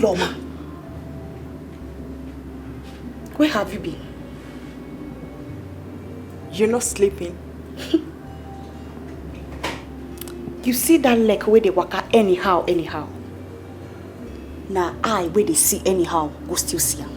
Loma. Where have you been? You're not sleeping. You see that leg where they waka anyhow. Now I where they see anyhow, go still see her.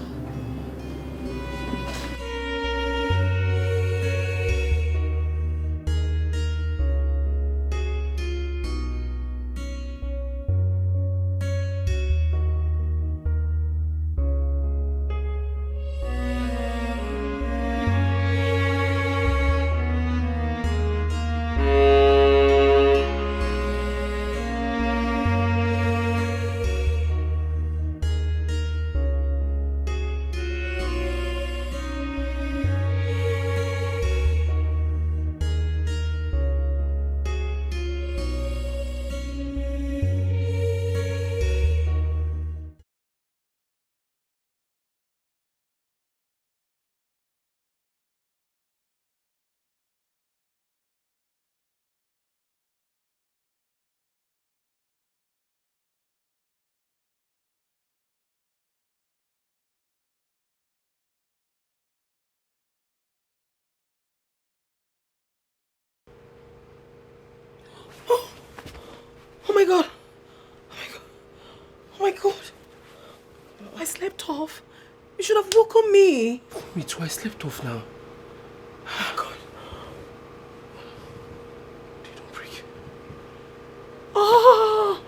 Oh my God. Oh my God. I slept off. You should have woken me. Me too, I slept off now. Oh God. They don't break. Oh!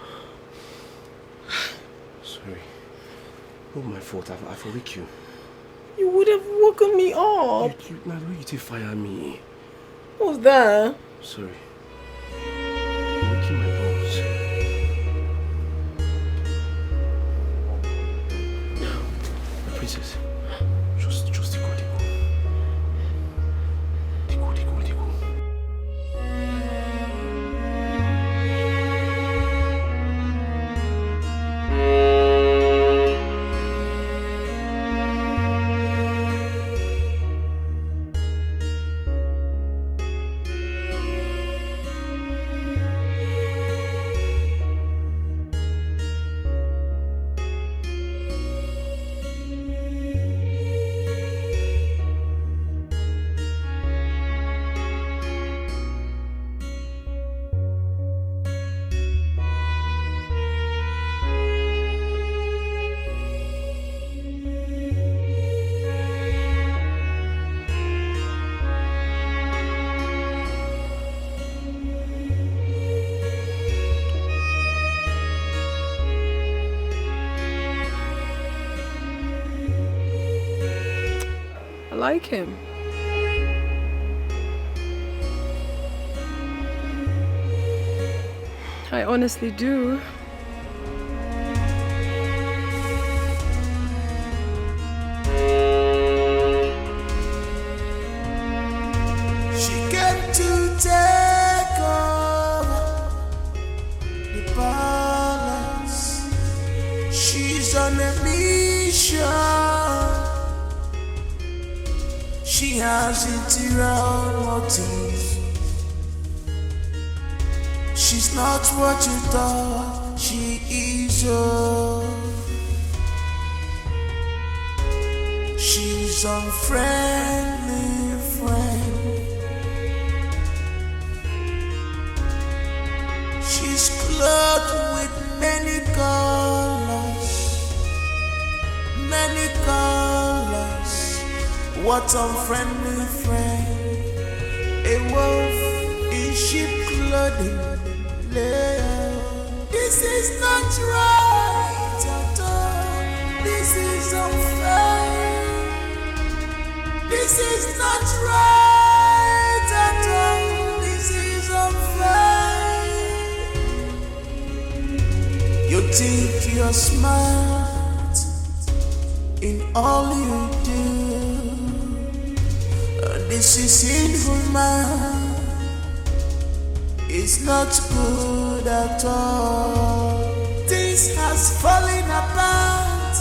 Sorry. Not my fault, I've awake you. You would have woken me up. Now you did fire me. What was that? Sorry. I'm waking my bones. Princess, just Etiko. I like him. I honestly do. She came to take over the balance. She's on a mission. She has interior motives. She's not what you thought she is. She's unfriendly friend. She's clothed with many colors, many colors. What unfriendly friend? A wolf in sheep clothing. This is not right at all. This is unfair. This is not right at all. This is unfair. You think you're smart in all you do. This is inhuman. It's not good at all. This has fallen apart.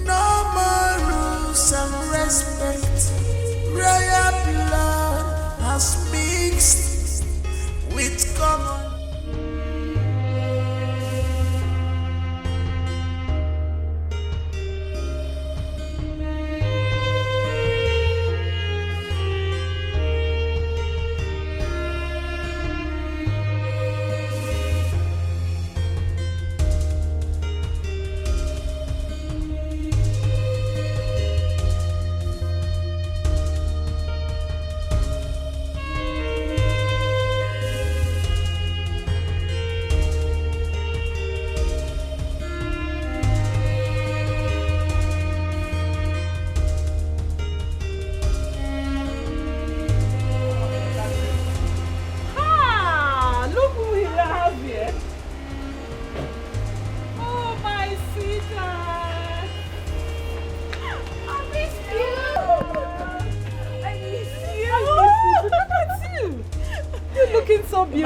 No more rules and respect. Royal blood has mixed with common.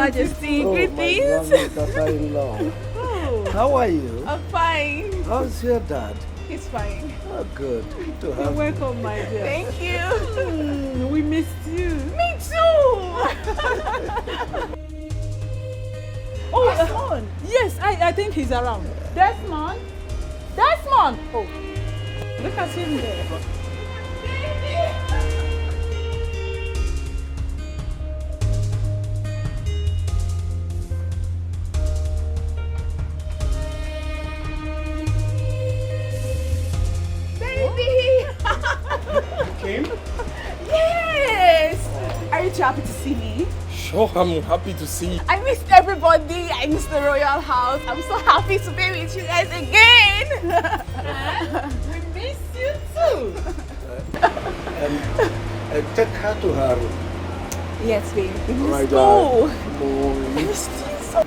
Majesty. Oh, Greetings. my daughter-in-law. Oh, How are you? I'm fine. How's your dad? He's fine. Oh, good. Good to You're have you. welcome, my dear. Thank you. We missed you. Me too. Oh, Desmond. Yes, I think he's around. Desmond? Desmond! Oh, look at him there. Baby. Came? Yes. Are you too happy to see me? Sure, I'm happy to see you. I missed everybody. I missed the royal house. I'm so happy to be with you guys again. We miss you too. Take her to her room. Yes, baby. We missed Right, you. Movi. I missed you so.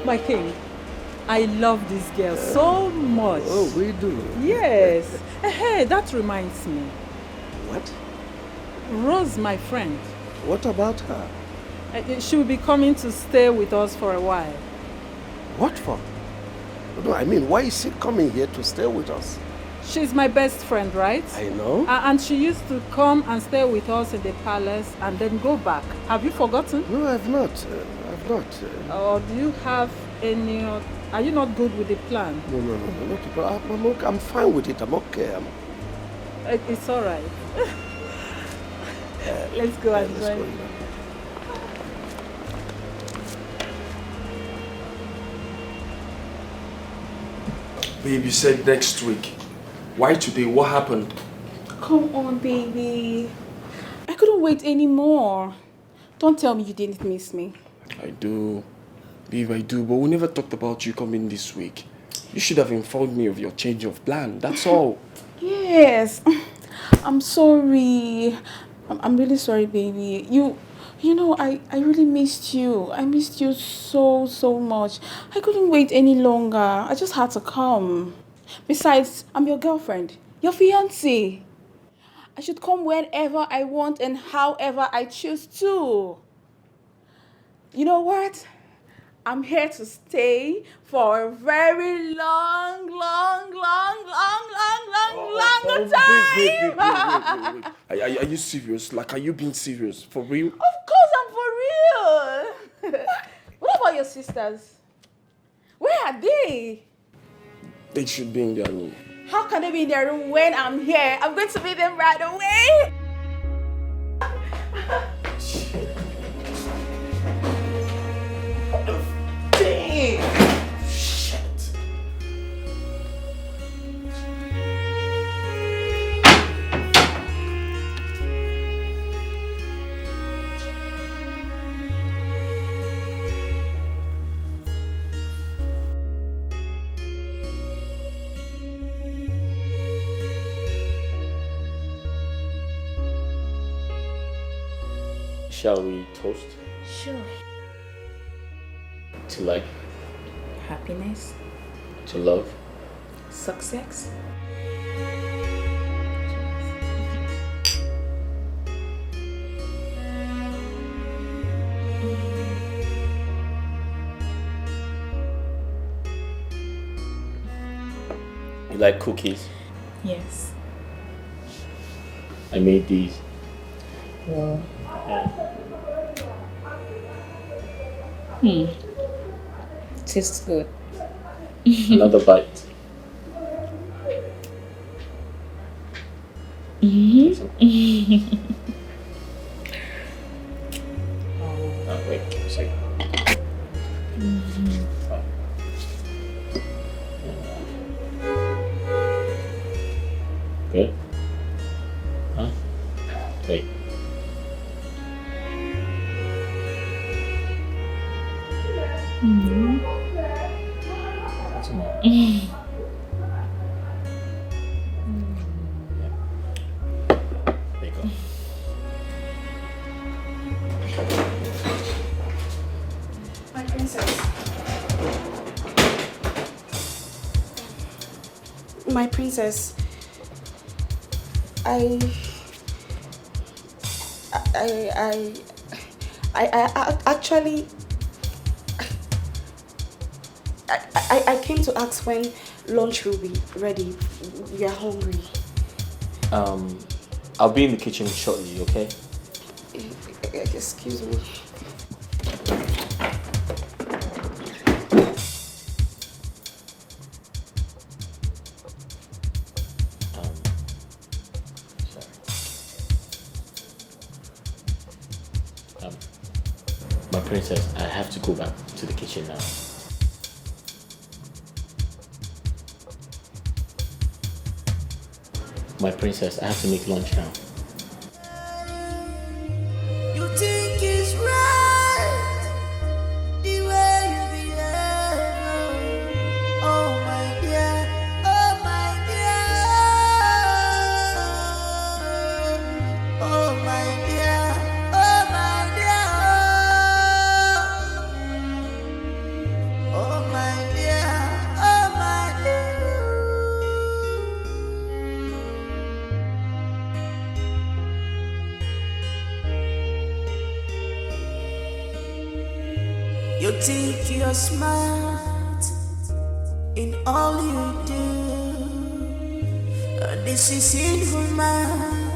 My king, I love this girl so much. Oh, we do. Yes. Hey, that reminds me. What? Rose, my friend, What about her? she will be coming to stay with us for a while. What for? No, I mean, why is she coming here to stay with us? She's my best friend, right? I know. And she used to come and stay with us in the palace and then go back. Have you forgotten? No, I've not. I've not. Or do you have any... Are you not good with the plan? No, not okay. I'm fine with it. I'm okay. It's all right. Let's go and Let's join. go. Babe, you said next week. Why today? What happened? Come on, baby. I couldn't wait anymore. Don't tell me you didn't miss me. I do. Babe, I do. But we never talked about you coming this week. You should have informed me of your change of plan. That's all. Yes. I'm sorry. I'm really sorry, baby. You know, I really missed you. I missed you so much. I couldn't wait any longer. I just had to come. Besides, I'm your girlfriend, your fiancée. I should come whenever I want and however I choose to. You know what? I'm here to stay for a very long time. Wait. Are you serious? Like, are you being serious? For real? Of course I'm for real. What about your sisters? Where are they? They should be in their room. How can they be in their room when I'm here? I'm going to meet them right away. Dang! Shit! Shall we toast Sure. to life, Happiness, to love? success. You like cookies? Yes. I made these. Wow. Yeah. Tastes good. Another bite. Oh, wait, see. Good? Huh? Wait. That's more. Yeah. There you go. My princess. My princess. Actually, I came to ask when lunch will be ready. We are hungry. I'll be in the kitchen shortly, okay? Excuse me. My princess, I have to go back to the kitchen now. My princess, I have to make lunch now. You think it's right the way you behave. Oh my dear, oh my dear, oh my dear, oh my dear, oh my dear, oh my dear. You think you're smart in all you do. This is sinful, man.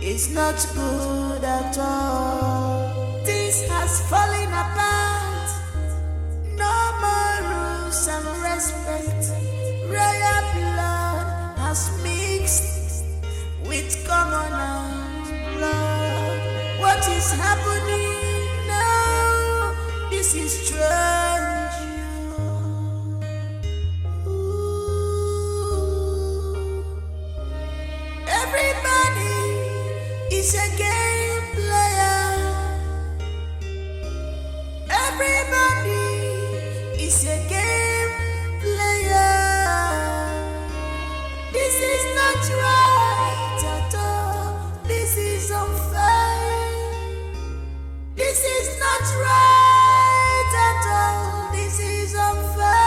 It's not good at all. This has fallen apart. No more rules and respect. Royal blood has mixed with commoner's blood. What is happening now? This is strange. Ooh. Everybody is a game player. Everybody is a game player. This is not right at all. This is unfair. This is not right at all. This is unfair.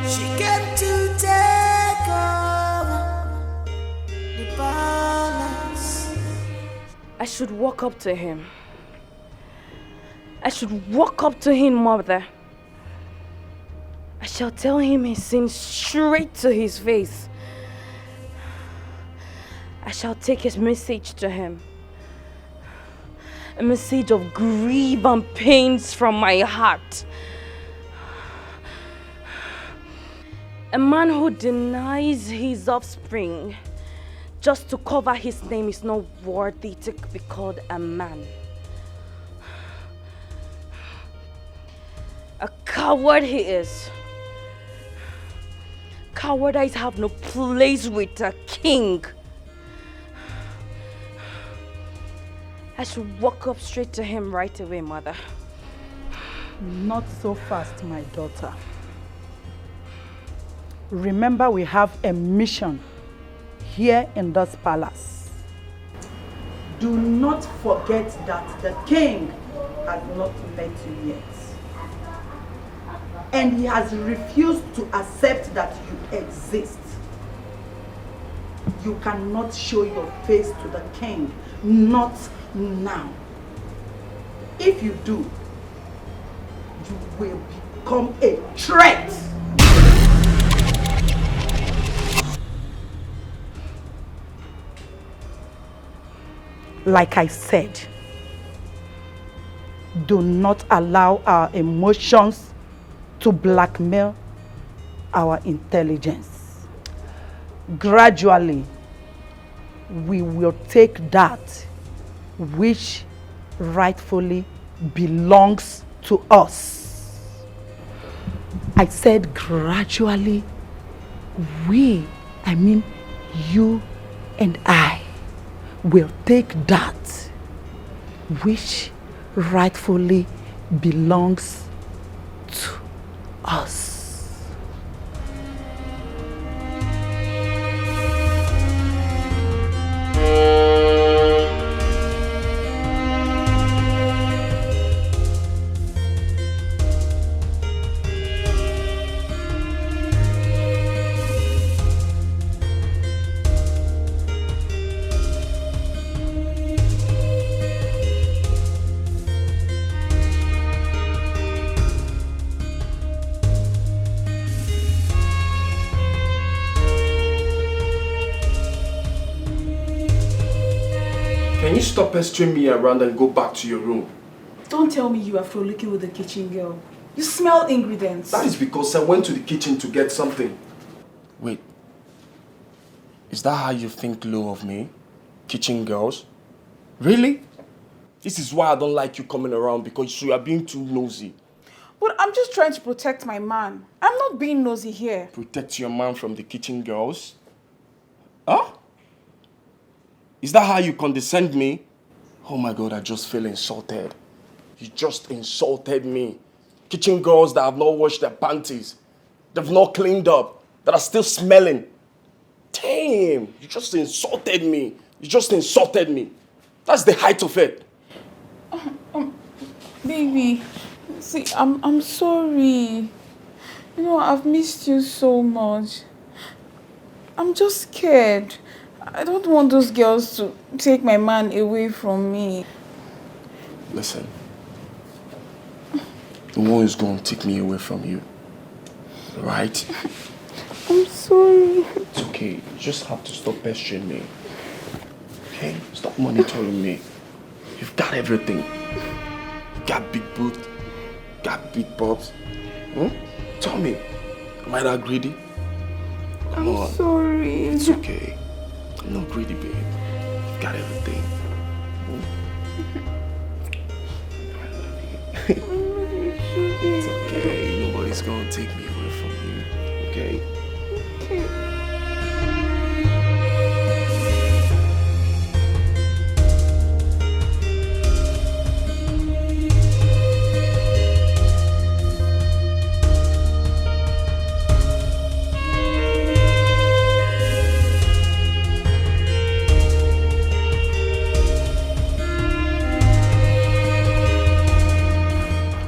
She came to take over the palace. I should walk up to him. I should walk up to him, mother. I shall tell him his sin straight to his face. I shall take his message to him. A message of grief and pains from my heart. A man who denies his offspring just to cover his name is not worthy to be called a man. A coward he is. Cowardice have no place with a king. I should walk up straight to him right away, mother. Not so fast, my daughter. Remember, we have a mission here in this palace. Do not forget that the king has not met you yet. And he has refused to accept that you exist. You cannot show your face to the king, not now. If you do, you will become a threat. Like I said, do not allow our emotions to blackmail our intelligence. Gradually, we will take that which rightfully belongs to us. I said gradually, I mean you and I, will take that which rightfully belongs to us. you stop pestering me around and go back to your room? Don't tell me you are frolicking with the kitchen girl. You smell ingredients. That is because I went to the kitchen to get something. Wait. Is that how you think low of me? Kitchen girls? Really? This is why I don't like you coming around, because you are being too nosy. But I'm just trying to protect my man. I'm not being nosy here. Protect your man from the kitchen girls? Huh? Is that how you condescend me? Oh my God, I just feel insulted. You just insulted me. Kitchen girls that have not washed their panties, they've not cleaned up, that are still smelling. Damn, you just insulted me. You just insulted me. That's the height of it. Baby, see, I'm sorry. You know, I've missed you so much. I'm just scared. I don't want those girls to take my man away from me. Listen, no one is going to take me away from you. Right? I'm sorry. It's okay. You just have to stop pestering me. Okay? Stop monitoring me. You've got everything. You got big boot. Got big bobs. Tell me, am I that greedy? Come on. Sorry. It's okay. I'm not greedy, babe. You've got everything. I love you. It's okay. Nobody's gonna take me away from you. Okay? Okay.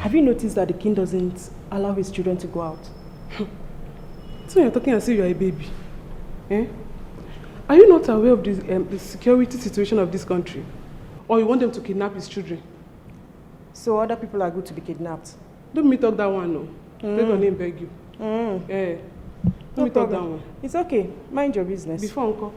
Have you noticed that the king doesn't allow his children to go out? So you're talking as if you're a baby. Eh? Are you not aware of the security situation of this country? Or you want them to kidnap his children? So other people are good to be kidnapped? Don't me talk that one, no. Take your name, beg you. Eh. Don't me talk that one. It's okay. Mind your business. Before uncle.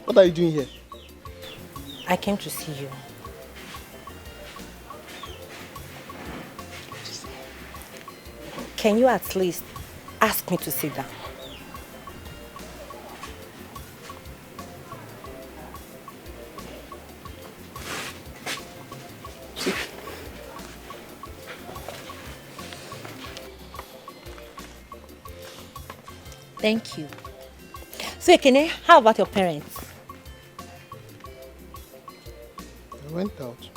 What are you doing here? I came to see you. Can you at least ask me to sit down? Thank you. So, Ekene, how about your parents? I went out.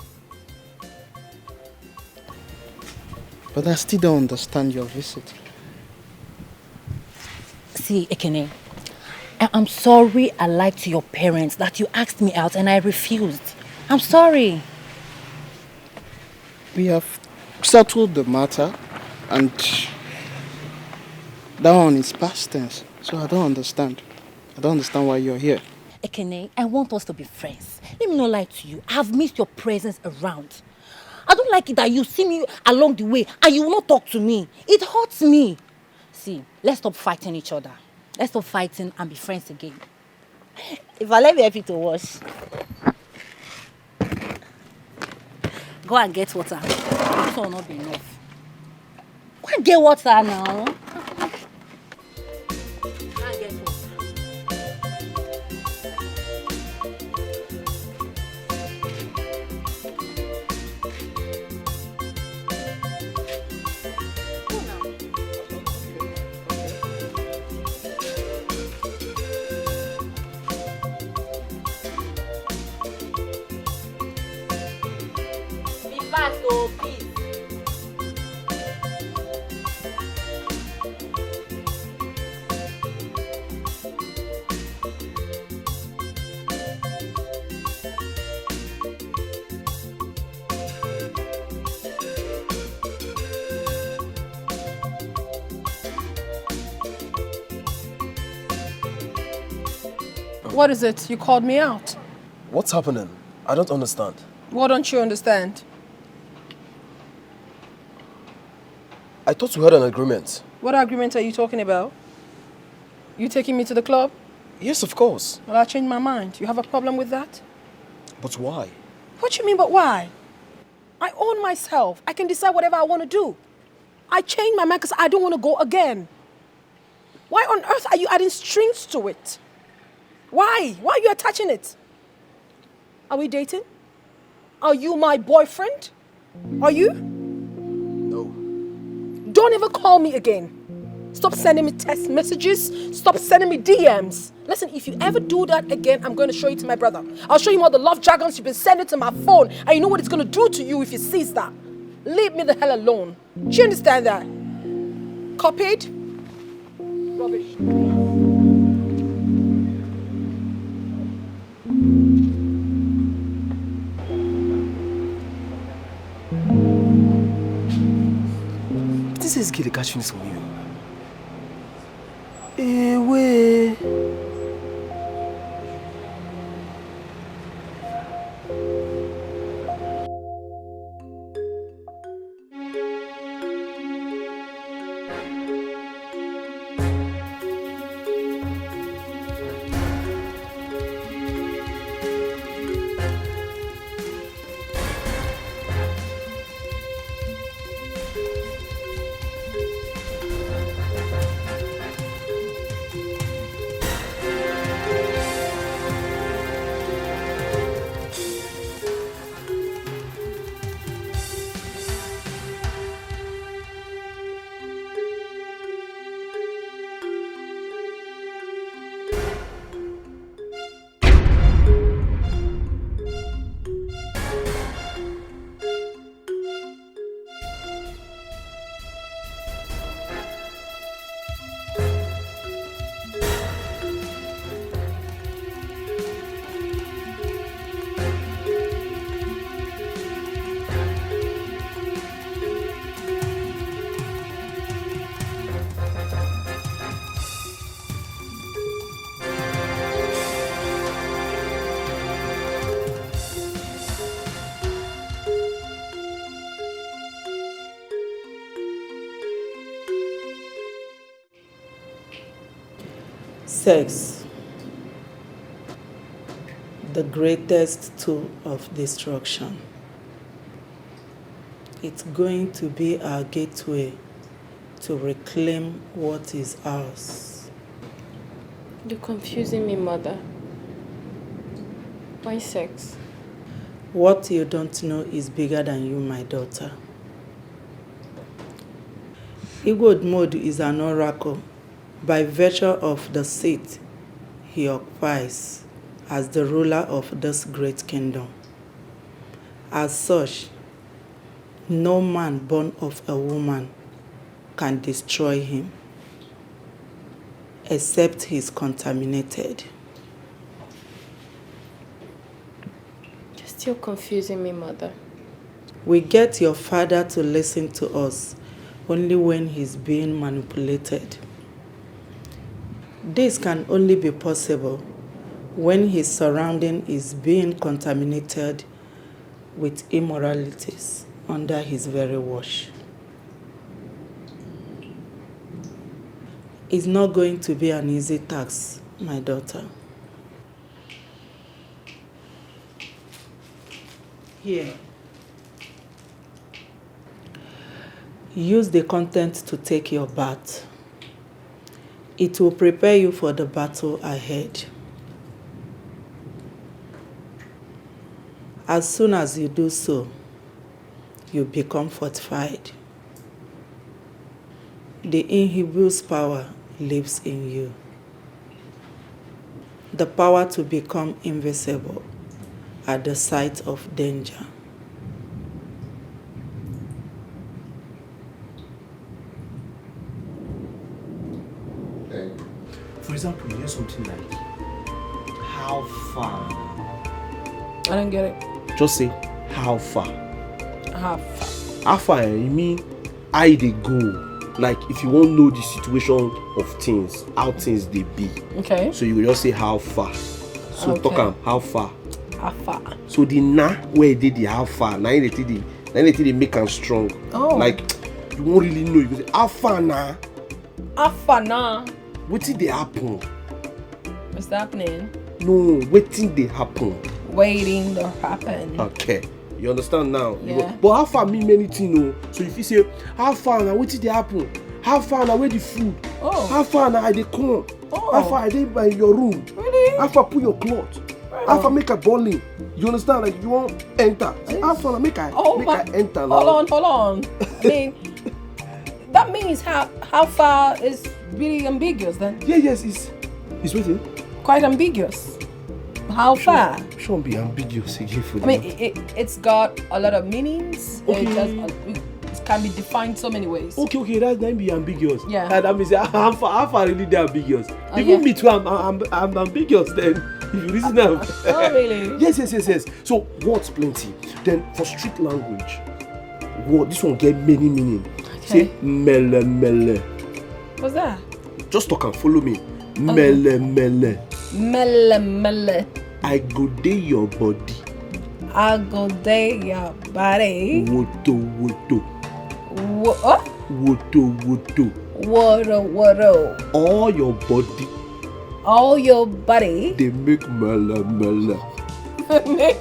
But I still don't understand your visit. See, Ekene, I'm sorry I lied to your parents that you asked me out and I refused. I'm sorry. We have settled the matter and that one is past tense. So I don't understand. I don't understand why you're here. Ekene, I want us to be friends. Let me not lie to you. I've missed your presence around. I don't like it that you see me along the way and you will not talk to me. It hurts me. See, let's stop fighting each other. Let's stop fighting and be friends again. If I let me help you to wash. Go and get water. This will not be enough. Go and get water now. Go and get water. What is it? You called me out. What's happening? I don't understand. What don't you understand? I thought we had an agreement. What agreement are you talking about? You taking me to the club? Yes, of course. Well, I changed my mind. You have a problem with that? But why? What you mean, but why? I own myself. I can decide whatever I want to do. I changed my mind because I don't want to go again. Why on earth are you adding strings to it? Why? Why are you attaching it? Are we dating? Are you my boyfriend? Are you? No. Don't ever call me again. Stop sending me text messages. Stop sending me DMs. Listen, if you ever do that again, I'm going to show you to my brother. I'll show him all the love jargons you've been sending to my phone. And you know what it's going to do to you if he sees that. Leave me the hell alone. Do you understand that? Copied? Rubbish. This is Gilly catching some you. Away. Sex, the greatest tool of destruction. It's going to be our gateway to reclaim what is ours. You're confusing me, mother. Why sex? What you don't know is bigger than you, my daughter. Igod Mod is an oracle by virtue of the seat he occupies as the ruler of this great kingdom. As such, no man born of a woman can destroy him, except he is contaminated. You're still confusing me, mother. We get your father to listen to us only when he's being manipulated. This can only be possible when his surrounding is being contaminated with immoralities under his very watch. It's not going to be an easy task, my daughter. Here. Use the content to take your bath. It will prepare you for the battle ahead. As soon as you do so, you become fortified. The inhibus power lives in you. The power to become invisible at the sight of danger. For example, you hear something like, how far? I don't get it. Just say, how far? How far? How far, you mean, how they go? Like, if you want to know the situation of things, how things they be. Okay. So you will just say, how far? So Okay. talk am, how far? How far? So the na where they the how far, now they make them strong. Oh. Like, you won't really know. You go say, how far na? How far now? What did they happen? What's happening? No, what did they happen? Waiting to happen. Okay. You understand now? You Yeah. but how far mean many things, no? So if you say, how far now, what did they happen? How far now, where the food? Oh. How far now, I they come? Oh. How far I they by your room? Really? How far put your cloth? How far make a bowling? You understand? Like, you won't enter. Say, how far make I enter now? Hold on. I mean, that means how far is really ambiguous then? Yes, it's waiting. Quite ambiguous. How far? Shouldn't be ambiguous again for I mean, it's got a lot of meanings. Okay. It can be defined so many ways. Okay, that might be ambiguous. Yeah. That means how far really they ambiguous. Oh, Even yeah. me too, I'm ambiguous then. If you reason now. Oh, really? Yes. So words plenty. Then for street language, this one get many meaning. Okay. Say mele. What's that? Just talk and follow me. Mele. Mele. I go day your body. I go day your body. Woto. What? Woto. Woro. All your body. All your body. They make mele. Make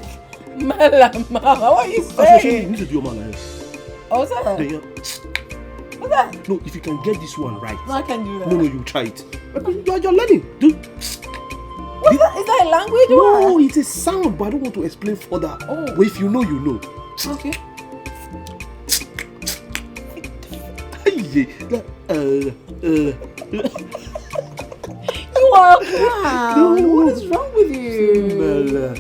melama. What are you Especially, you saying? need to do your man. What's that? What's that? No, if you can get this one right. No, I can't do that. No, you try it. You're learning. Dude. What's that? Is that a language? No, or? it's a sound, but I don't want to explain further. Oh. But if you know, you know. Okay. You are a clown. What is wrong with you?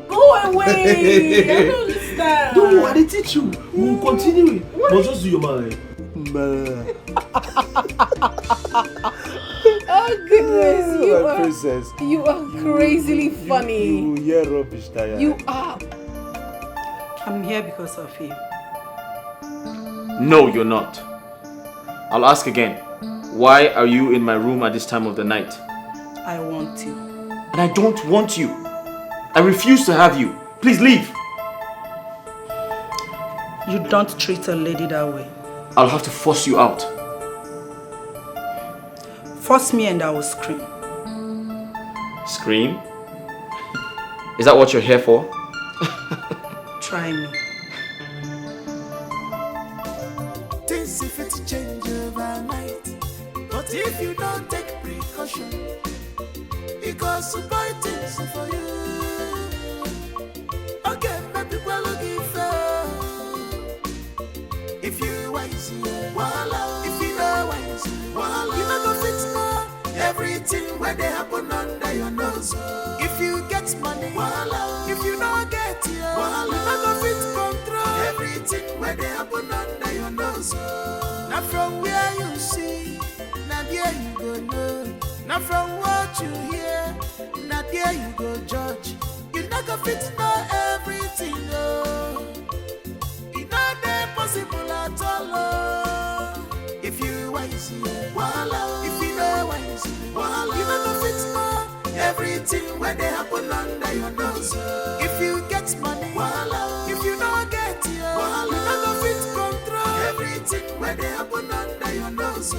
Go away. I don't understand. No, I didn't teach you. We'll continue it. But just do your man. Oh goodness, you My are princess. You are crazily funny. You hear rubbish, Taya. You are. I'm here because of you. No, you're not. I'll ask again. Why are you in my room at this time of the night? I want you. And I don't want you. I refuse to have you. Please leave. You don't treat a lady that way. I'll have to force you out. Force me and I will scream. Scream? Is that what you're here for? Try me. Things if it change overnight, but if you don't take precaution, it goes to buy things for you. Okay, maybe we're looking for. If you wise, voila. If you know wise, voila. You know the fix now. Everything where they happen under your nose. If you get money, voila. If you don't get it, voila. You know the fix control. Everything where they happen under your nose. Now from where you see, now there you go know. Now from what you hear, now there you go judge. You not gonna fit know everything, oh. It's not that possible at all, oh. If you wise, voila. If you know wise, voila. You not gonna fit know everything when they happen under your nose. If you get money, voila. If you don't get it, voila. You not gonna fit control everything when they happen under your nose.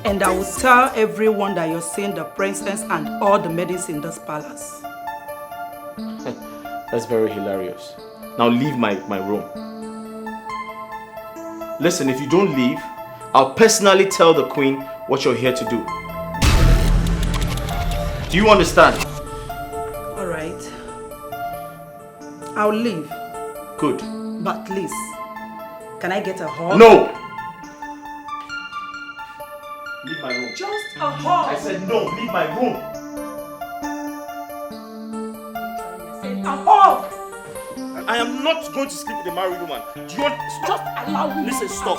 And I will tell everyone that you're seeing the princess and all the maidens in this palace. That's very hilarious. Now leave my room. Listen, if you don't leave, I'll personally tell the queen what you're here to do. Do you understand? Alright. I'll leave. Good. But please, can I get a hug? No! Leave my room. Just a hug. I said no, leave my room. A hug. I am not going to sleep with a married woman. Do you want... Just allow me. Listen, stop.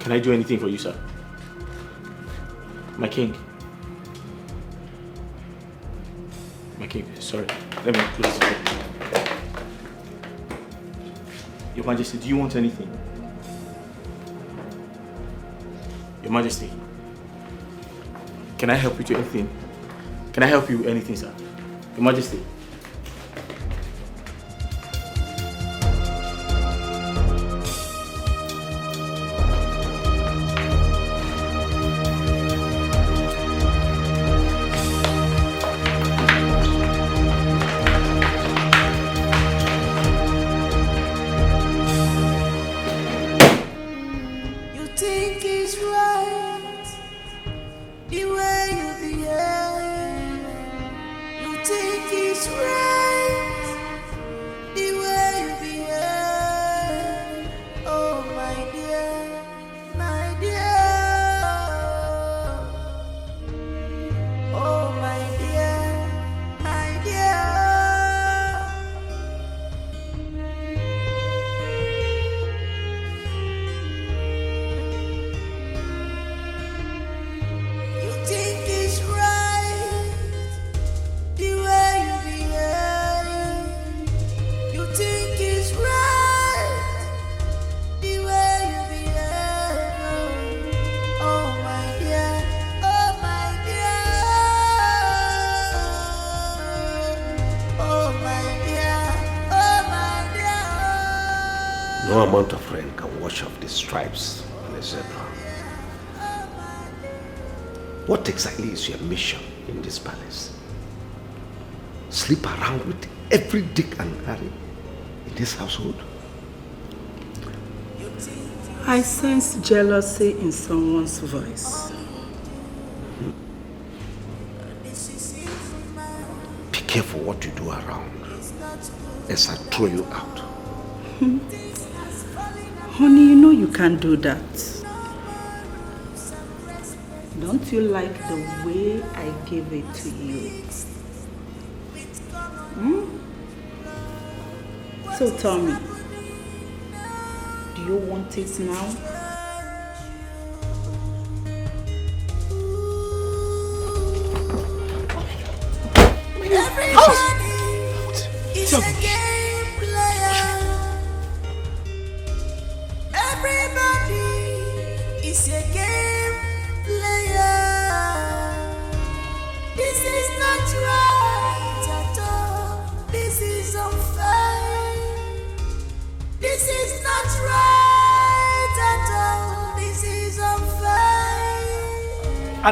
Can I do anything for you, sir? My king. My king, sorry. Let me close the door. Your Majesty, do you want anything? Your Majesty, can I help you to anything? Can I help you with anything, sir? Your Majesty. No amount of rain can wash off the stripes on a zebra. What exactly is your mission in this palace? Sleep around with every Dick and Harry in this household? I sense jealousy in someone's voice. Be careful what you do around, as I throw you out. Honey, you know you can't do that. Don't you like the way I give it to you? So tell me, do you want it now?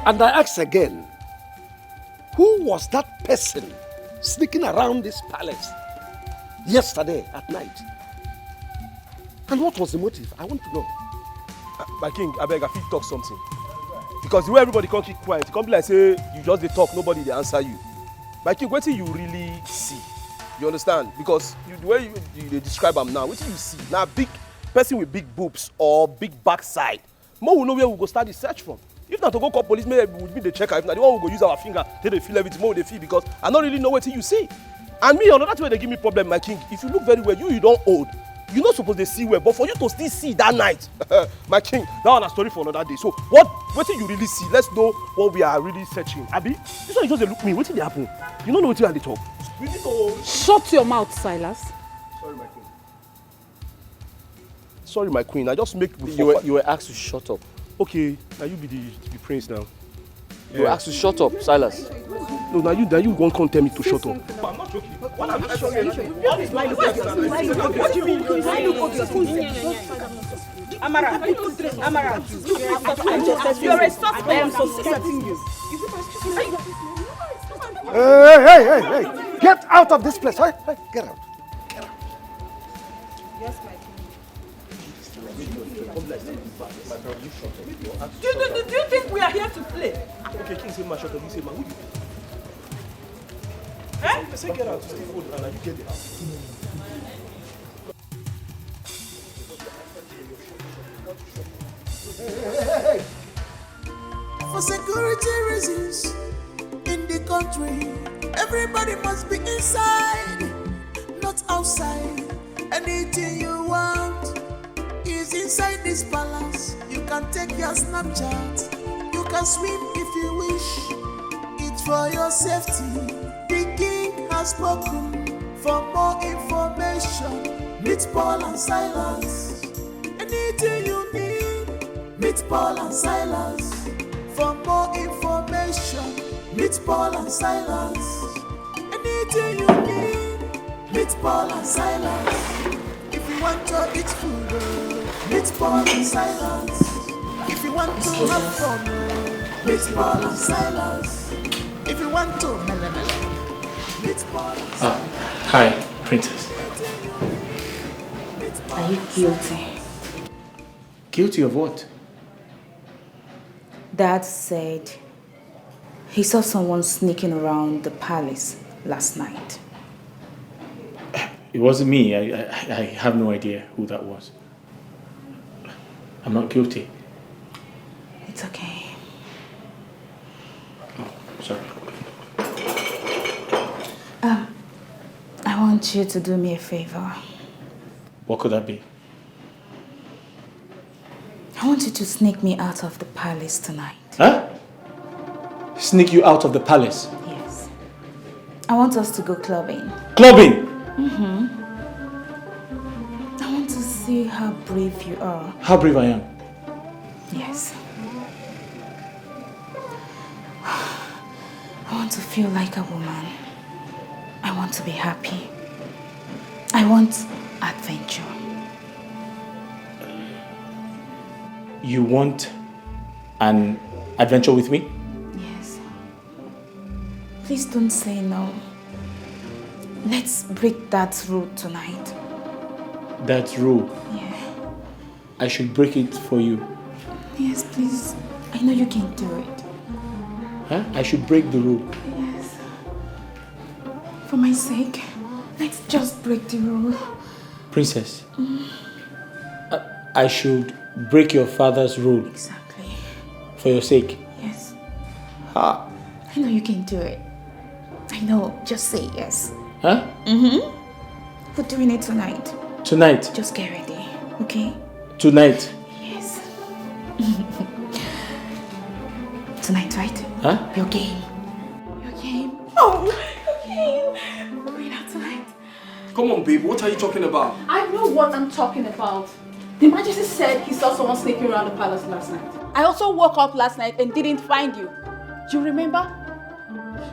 And I ask again, who was that person sneaking around this palace yesterday at night? And what was the motive? I want to know. My king, I beg, I fit talk something. Because the way everybody can't keep quiet, it can't be like say you just dey talk, nobody dey answer you. My king, what do you really see? You understand? Because the way you describe him now, what do you see? Now, big person with big boobs or big backside. More will know where we go start the search from. If not to go call police, maybe we would be the checker. If not, the one we go use our finger, they feel everything more they feel because I don't really know what you see. And me, another way they give me problem, my king. If you look very well, you don't old. You're not supposed to see well, but for you to still see that night, my king, that one a story for another day. So what do you really see? Let's know what we are really searching. Abi, this one you just look at me. What did happen? You don't know what you are at the top. We need to Shut your mouth, Silas. Sorry, my queen. Sorry, my queen. I just make You were asked to shut up. Okay, now you be the prince now. You were asked to shut up, Silas. No, now you won't come tell me to shut up. I'm not joking. What am I joking? What do you mean? Amara, you're a suspect. I am suspecting you. Hey! Get out of this place. Hey, get out. Yes, my king. Do you think we are here to play? Okay, king say ma shut up. You say ma who you? Eh? I say get out. Stay hold and you get it out. Hey. For security reasons, in the country, everybody must be inside, not outside. Anything you want is inside this palace. You can take your Snapchat, you can swim if you wish. It's for your safety. The king has spoken. For more information, meet Paul and Silas. Anything you need, meet Paul and Silas. For more information, meet Paul and Silas. Anything you need, meet Paul and Silas. If you want to eat food, meet Paul and Silas. If you want to have fun, meet Paul and Silas. If you want to meet Paul and Silas. Hi, princess. Are you guilty? Guilty of what? Dad said he saw someone sneaking around the palace last night. It wasn't me. I have no idea who that was. I'm not guilty. It's okay. Oh, sorry. I want you to do me a favor. What could that be? I want you to sneak me out of the palace tonight. Huh? Sneak you out of the palace? Yes. I want us to go clubbing. Clubbing? Mm-hmm. I want to see how brave you are. How brave I am? Yes. I want to feel like a woman. I want to be happy. I want adventure. You want an adventure with me? Yes. Please don't say no. Let's break that rule tonight. That rule? Yeah. I should break it for you. Yes, please. I know you can do it. Huh? I should break the rule. Yes. For my sake, let's just break the rule. Princess, I should break your father's rule. Exactly. For your sake. Yes. Ha. I know you can do it. I know. Just say yes. Huh? Mm-hmm. We're doing it tonight. Tonight? Just get ready, okay? Tonight? Yes. Tonight, right? Huh? Your game. Your game. Oh, your game. We're going out tonight. Come on, babe. What are you talking about? I know what I'm talking about. The Majesty said he saw someone sneaking around the palace last night. I also woke up last night and didn't find you. Do you remember?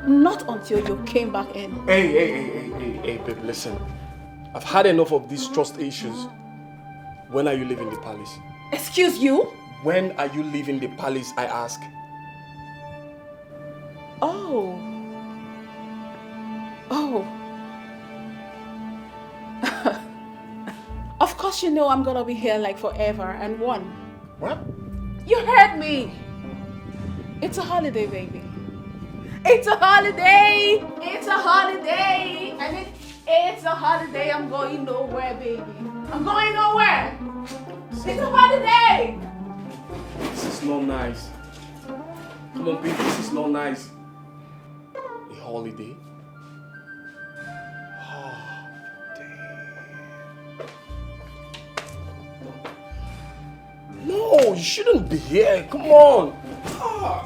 Not until you came back in. Hey, babe, listen. I've had enough of these trust issues. When are you leaving the palace? Excuse you? When are you leaving the palace, I ask? Oh. Of course you know I'm gonna be here like forever and one. What? You heard me. It's a holiday, baby. It's a holiday! It's a holiday! I mean, it's a holiday. I'm going nowhere, baby. I'm going nowhere! It's a holiday! This is not nice. Come on, baby, this is not nice. A holiday? Oh, damn. No, you shouldn't be here. Come on. Ah.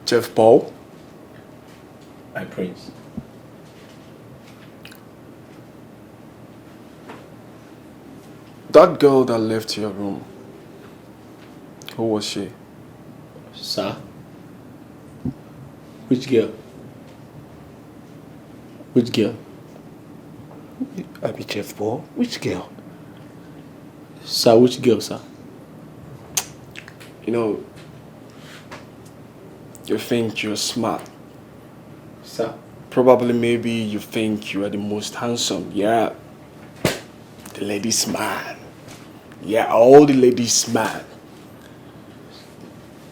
Chef Paul? My prince. That girl that left your room, who was she? Sir? Which girl? Which girl? I be Chef Paul. Which girl? Sir, which girl, sir? You know, you think you're smart. Sir? Probably maybe you think you are the most handsome. Yeah. The ladies' man. Yeah, all the ladies' man.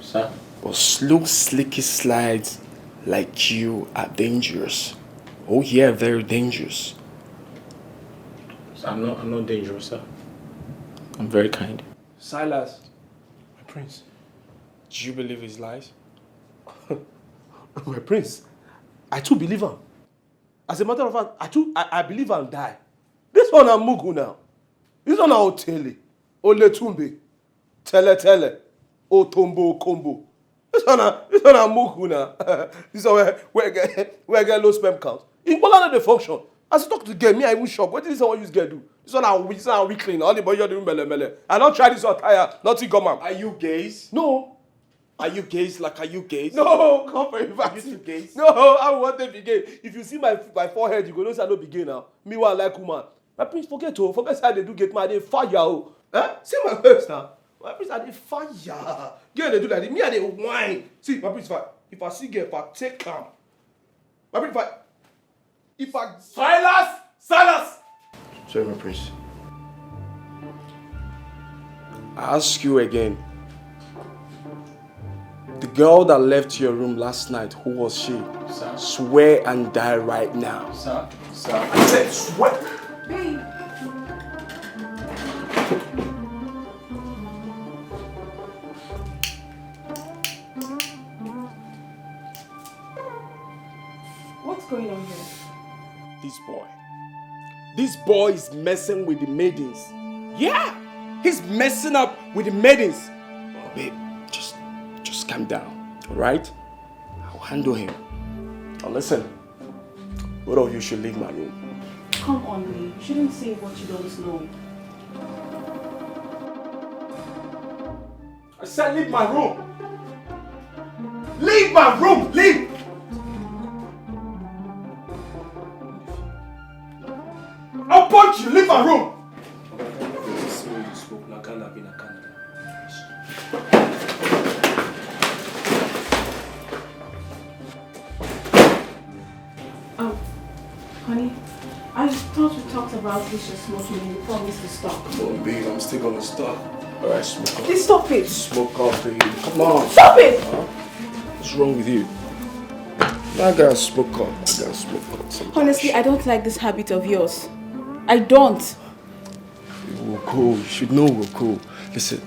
Sir? But slow, slicky slides like you are dangerous. Oh yeah, very dangerous. Sir, I'm not dangerous, sir. I'm very kind. Silas, my prince. Do you believe his lies? My prince, I too believe him. As a matter of fact, I believe and die. This one I'm Mugu now. This one I'm Otele, Oletumbe, Tele, Otombo, Combo. This one I'm Mugu now. This one where I get low sperm count. In Poland they function. As you talk to the girl, me I even shock. What did this one use girl do? This one I'm weakling. All the boy you're doing mele. I don't try this one tire. Nothing come up. Are you gays? No. Are you gays? Like, are you gays? No, come for you. Are you gays? No, I want them to be gay. If you see my forehead, you go know say I no be gay now. Me want like woman. My prince, forget how they do get my dey fire. Oh. See my face now. My prince, I dey fire. Girl, they do like this. Me, I dey whine. See, my prince, if I see girl, if I take calm. My prince, if I Silas. Sorry, my prince. I ask you again. The girl that left your room last night, who was she? Sir? Swear and die right now. Sir? I said swear. Babe. What's going on here? This boy is messing with the maidens. Yeah, he's messing up with the maidens. Oh, babe, just calm down, all right? I'll handle him. Now listen, both of you should leave my room. Come on, babe. You shouldn't say what you don't know. I said leave my room. Leave my room, leave! want you to leave my room! Honey, I thought we talked about this just smoking and you promised to stop. Come on, babe, I'm still gonna stop. Alright, smoke up. Please stop it! Smoke up, babe. Come on. Stop it! Huh? What's wrong with you? I gotta smoke up. I gotta smoke up. Sometimes. Honestly, I don't like this habit of yours. I don't. We're cool. You should know we're cool. Listen,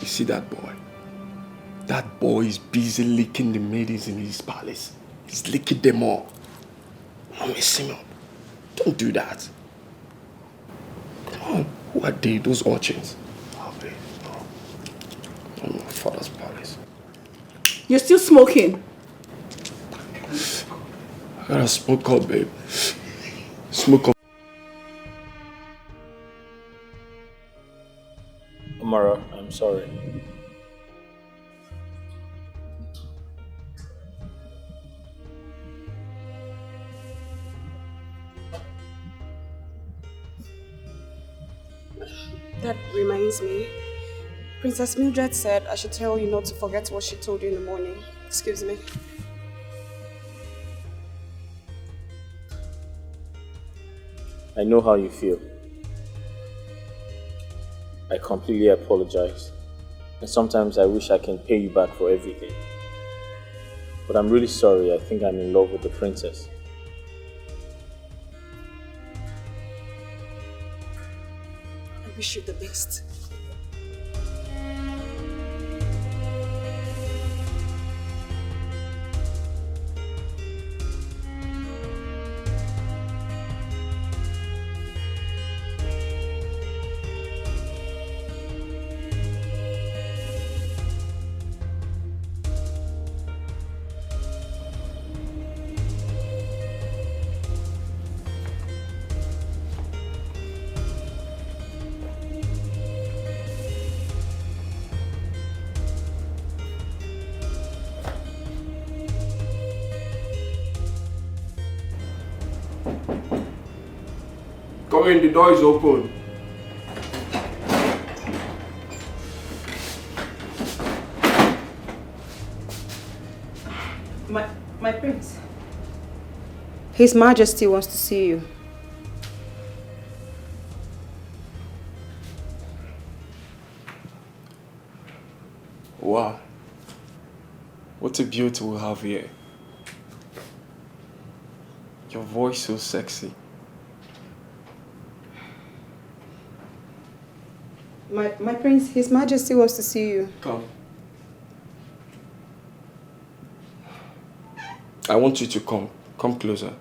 you see that boy? That boy is busy licking the maidens in his palace. He's licking them all. Don't mess him up. Don't do that. Come on. Who are they? Those urchins? Oh, babe. Oh. I'm in my father's palace. You're still smoking. I gotta smoke up, babe. Smoke up. Amara, I'm sorry. That reminds me. Princess Mildred said I should tell you not to forget what she told you in the morning. Excuse me. I know how you feel. I completely apologize. And sometimes I wish I can pay you back for everything. But I'm really sorry. I think I'm in love with the princess. I wish you the best. Come in, the door is open. My prince. His Majesty wants to see you. Wow. What a beauty we have here. Your voice so sexy. My prince, His Majesty wants to see you. Come. I want you to come. Come closer.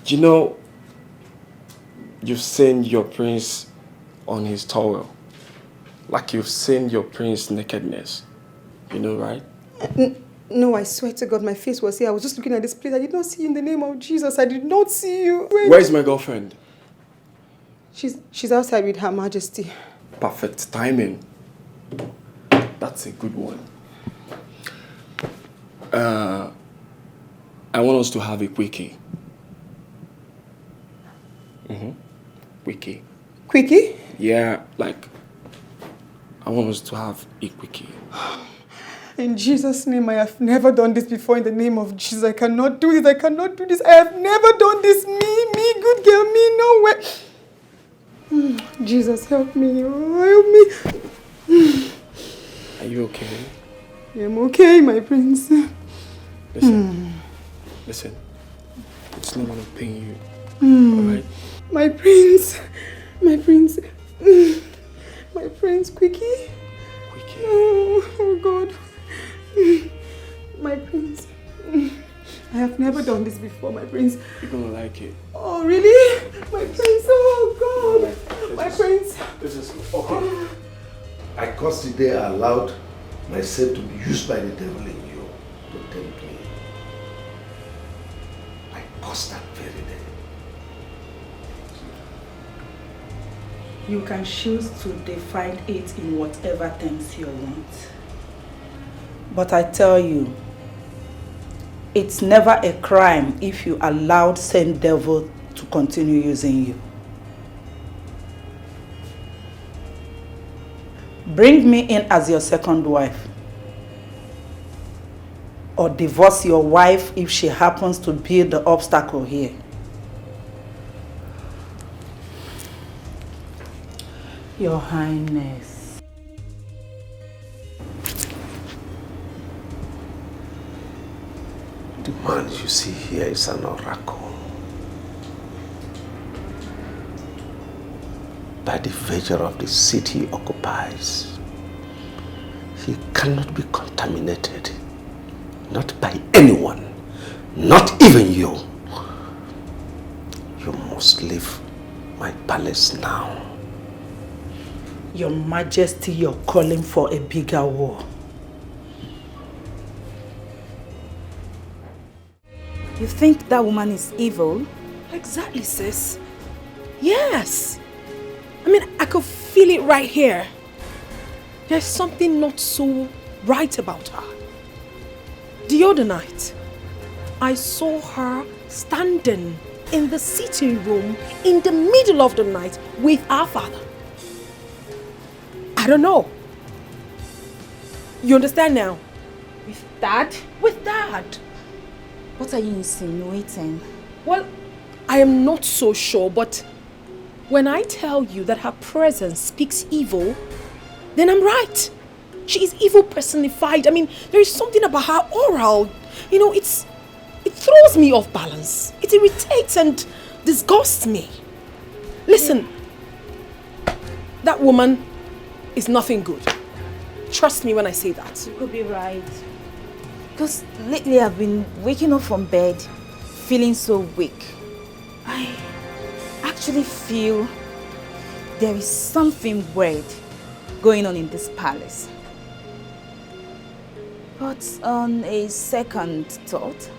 You know, you've seen your prince on his towel. Like you've seen your prince's nakedness. You know, right? No, I swear to God, my face was here. I was just looking at this place. I did not see you in the name of Jesus. I did not see you. Where's my girlfriend? She's outside with Her Majesty. Perfect timing. That's a good one. I want us to have a quickie. Quickie. Quickie? Yeah, like, I want us to have a quickie. In Jesus' name, I have never done this before. In the name of Jesus, I cannot do this. I cannot do this. I have never done this. Me, good girl, me, no way. Jesus, help me. Oh, help me. Are you okay? I'm okay, my prince. Listen. Listen. It's not gonna pain you. Alright? My prince. My prince. My prince, Quickie. Quickie. Oh, God. My prince. I have never done this before, my prince. You're gonna like it. Oh, really? My prince, oh God. My prince. This is okay. I caused the day I allowed myself to be used by the devil in you to tempt me. I caused that very day. You can choose to define it in whatever terms you want. But I tell you, it's never a crime if you allowed same devil to continue using you. Bring me in as your second wife. Or divorce your wife if she happens to be the obstacle here. Your Highness. The man you see here is an oracle. By the virtue of the seat he occupies, he cannot be contaminated. Not by anyone, not even you. You must leave my palace now. Your Majesty, you're calling for a bigger war. You think that woman is evil? Exactly, sis. Yes. I mean, I could feel it right here. There's something not so right about her. The other night, I saw her standing in the sitting room in the middle of the night with our father. I don't know. You understand now? With Dad? With Dad. What are you insinuating? Well, I am not so sure, but when I tell you that her presence speaks evil, then I'm right. She is evil personified. I mean, there is something about her aura. You know, it throws me off balance. It irritates and disgusts me. Listen, that woman is nothing good. Trust me when I say that. You could be right. Because lately I've been waking up from bed feeling so weak. I actually feel there is something weird going on in this palace. But on a second thought,